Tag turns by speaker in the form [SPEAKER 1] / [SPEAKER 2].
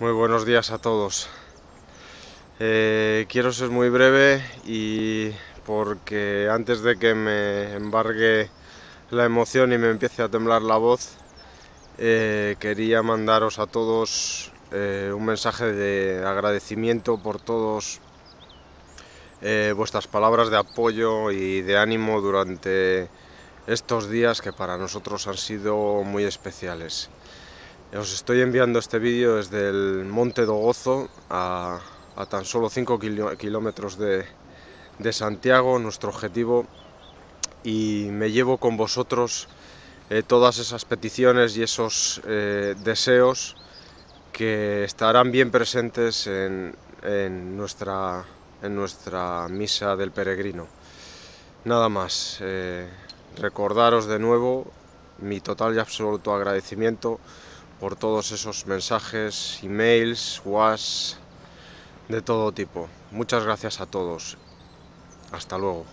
[SPEAKER 1] Muy buenos días a todos. Quiero ser muy breve y porque antes de que me embargue la emoción y me empiece a temblar la voz, quería mandaros a todos un mensaje de agradecimiento por todos vuestras palabras de apoyo y de ánimo durante estos días que para nosotros han sido muy especiales. Os estoy enviando este vídeo desde el Monte do Gozo a tan solo 5 kilómetros de Santiago, nuestro objetivo, y me llevo con vosotros todas esas peticiones y esos deseos que estarán bien presentes en nuestra misa del peregrino. Nada más, recordaros de nuevo mi total y absoluto agradecimiento por todos esos mensajes, emails, WhatsApp, de todo tipo. Muchas gracias a todos. Hasta luego.